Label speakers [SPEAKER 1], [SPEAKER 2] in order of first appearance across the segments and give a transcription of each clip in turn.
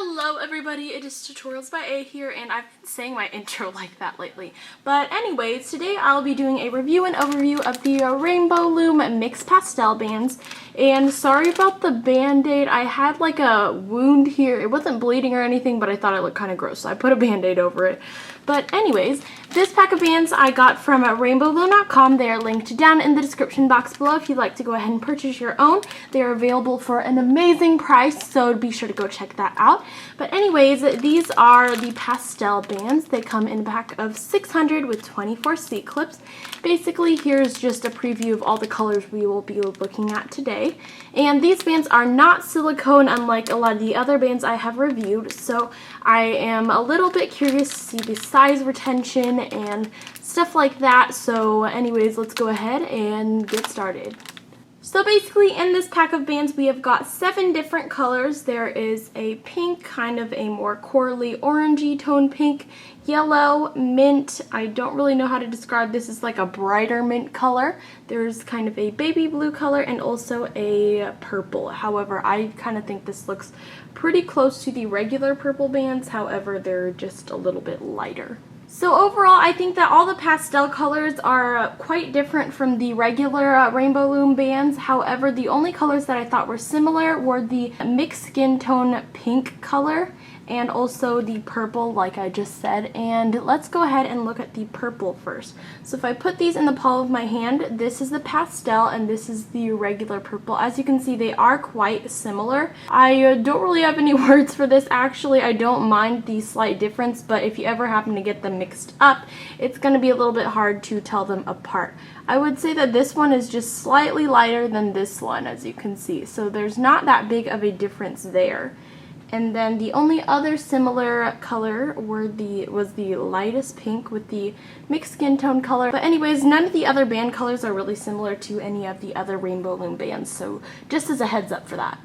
[SPEAKER 1] Hello everybody, it is Tutorials by A here, and I've been saying my intro like that lately. But anyways, today I'll be doing a review and overview of the Rainbow Loom Mixed Pastel bands. And sorry about the band-aid, I had like a wound here. It wasn't bleeding or anything, but I thought it looked kind of gross, so I put a band-aid over it. But anyways, this pack of bands I got from rainbowloom.com. They are linked down in the description box below if you'd like to go ahead and purchase your own. They are available for an amazing price, so be sure to go check that out. But anyways, these are the pastel bands. They come in a pack of 600 with 24 seat clips. Basically, here's just a preview of all the colors we will be looking at today. And these bands are not silicone, unlike a lot of the other bands I have reviewed, so I am a little bit curious to see the size retention and stuff like that. So anyways, let's go ahead and get started. So basically in this pack of bands we have got 7 different colors. There is a pink, kind of a more corally orangey tone pink, yellow, mint. I don't really know how to describe this. It's like a brighter mint color. There's kind of a baby blue color and also a purple. However, I kind of think this looks pretty close to the regular purple bands. However, they're just a little bit lighter. So overall, I think that all the pastel colors are quite different from the regular Rainbow Loom bands. However, the only colors that I thought were similar were the mixed skin tone pink color and also the purple, like I just said. And let's go ahead and look at the purple first. So if I put these in the palm of my hand, this is the pastel and this is the regular purple. As you can see, they are quite similar. I don't really have any words for this. Actually, I don't mind the slight difference, but if you ever happen to get them mixed up, it's going to be a little bit hard to tell them apart. I would say that this one is just slightly lighter than this one, as you can see. So there's not that big of a difference there. And then the only other similar color was the lightest pink with the mixed skin tone color. But anyways, none of the other band colors are really similar to any of the other Rainbow Loom bands, so just as a heads up for that.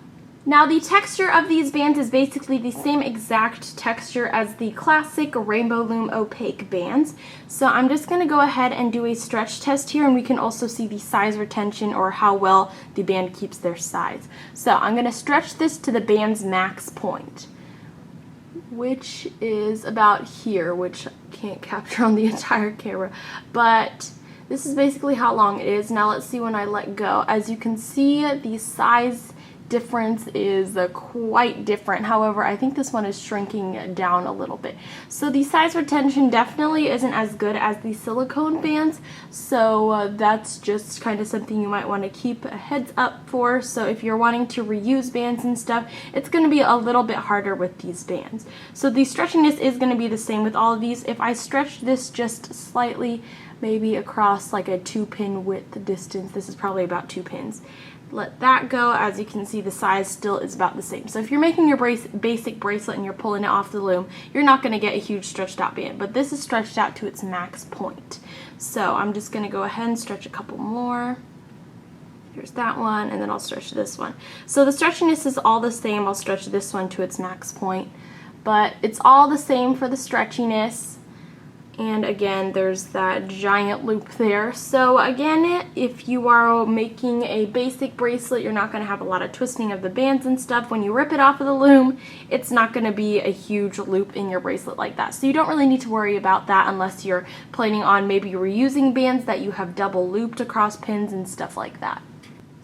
[SPEAKER 1] Now the texture of these bands is basically the same exact texture as the classic Rainbow Loom opaque bands. So I'm just going to go ahead and do a stretch test here, and we can also see the size retention or how well the band keeps their size. So I'm going to stretch this to the band's max point, which is about here, which I can't capture on the entire camera, but this is basically how long it is. Now let's see when I let go. As you can see, the size difference is quite different. However, I think this one is shrinking down a little bit. So the size retention definitely isn't as good as the silicone bands, so that's just kind of something you might want to keep a heads up for. So if you're wanting to reuse bands and stuff, it's going to be a little bit harder with these bands. So the stretchiness is going to be the same with all of these. If I stretch this just slightly, maybe across like a 2-pin width distance, this is probably about 2 pins. Let that go. As you can see, the size still is about the same. So if you're making your basic bracelet and you're pulling it off the loom, you're not going to get a huge stretched out band, but this is stretched out to its max point. So I'm just going to go ahead and stretch a couple more. Here's that one, and then I'll stretch this one. So the stretchiness is all the same. I'll stretch this one to its max point, but it's all the same for the stretchiness. And again, there's that giant loop there. So again, if you are making a basic bracelet, you're not going to have a lot of twisting of the bands and stuff. When you rip it off of the loom, it's not going to be a huge loop in your bracelet like that. So you don't really need to worry about that unless you're planning on maybe reusing bands that you have double looped across pins and stuff like that.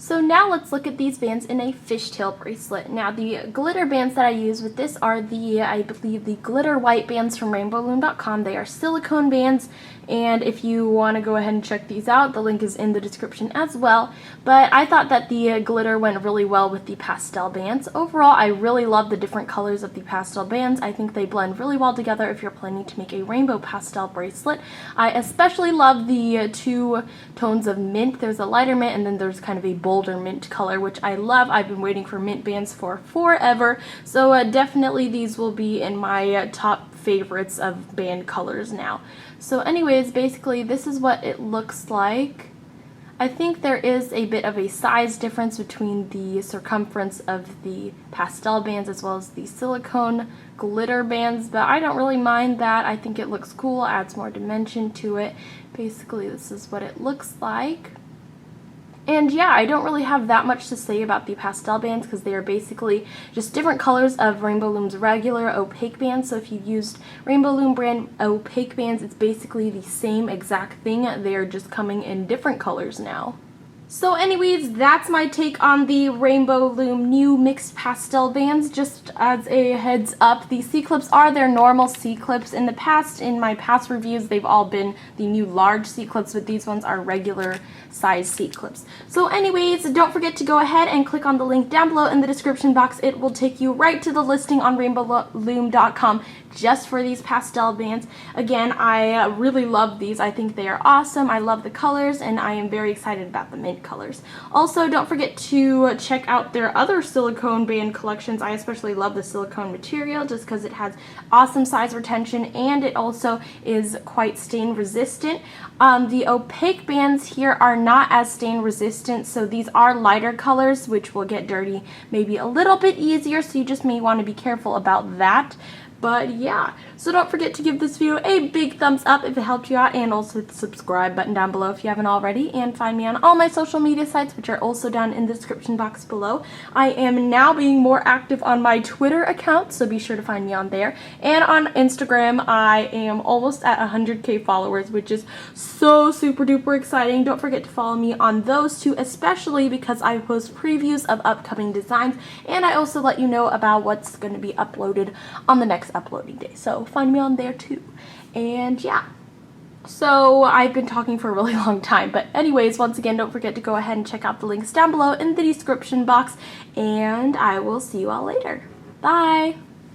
[SPEAKER 1] So now let's look at these bands in a fishtail bracelet. Now the glitter bands that I use with this are I believe the glitter white bands from rainbowloom.com. They are silicone bands, and if you want to go ahead and check these out, the link is in the description as well. But I thought that the glitter went really well with the pastel bands. Overall, I really love the different colors of the pastel bands. I think they blend really well together if you're planning to make a rainbow pastel bracelet. I especially love the 2 tones of mint. There's a lighter mint and then there's kind of a bolder mint color, which I love. I've been waiting for mint bands for forever, so definitely these will be in my top favorites of band colors now. So anyways, basically this is what it looks like. I think there is a bit of a size difference between the circumference of the pastel bands as well as the silicone glitter bands, but I don't really mind that. I think it looks cool, adds more dimension to it. Basically this is what it looks like. And yeah, I don't really have that much to say about the pastel bands because they are basically just different colors of Rainbow Loom's regular opaque bands. So if you used Rainbow Loom brand opaque bands, it's basically the same exact thing. They're just coming in different colors now. So anyways, that's my take on the Rainbow Loom new mixed pastel bands. Just as a heads up, the C-clips are their normal C-clips. In my past reviews, they've all been the new large C-clips, but these ones are regular size C-clips. So anyways, don't forget to go ahead and click on the link down below in the description box. It will take you right to the listing on rainbowloom.com just for these pastel bands. Again, I really love these. I think they are awesome. I love the colors, and I am very excited about the mint colors. Also, don't forget to check out their other silicone band collections. I especially love the silicone material just because it has awesome size retention and it also is quite stain resistant. The opaque bands here are not as stain resistant, so these are lighter colors which will get dirty maybe a little bit easier, so you just may want to be careful about that. But yeah, so don't forget to give this video a big thumbs up if it helped you out, and also hit the subscribe button down below if you haven't already, and find me on all my social media sites, which are also down in the description box below. I am now being more active on my Twitter account, so be sure to find me on there, and on Instagram. I am almost at 100k followers, which is so super duper exciting. Don't forget to follow me on those two, especially because I post previews of upcoming designs, and I also let you know about what's going to be uploaded on the next uploading day, so find me on there too. And yeah, so I've been talking for a really long time, but anyways, once again, don't forget to go ahead and check out the links down below in the description box, and I will see you all later. Bye!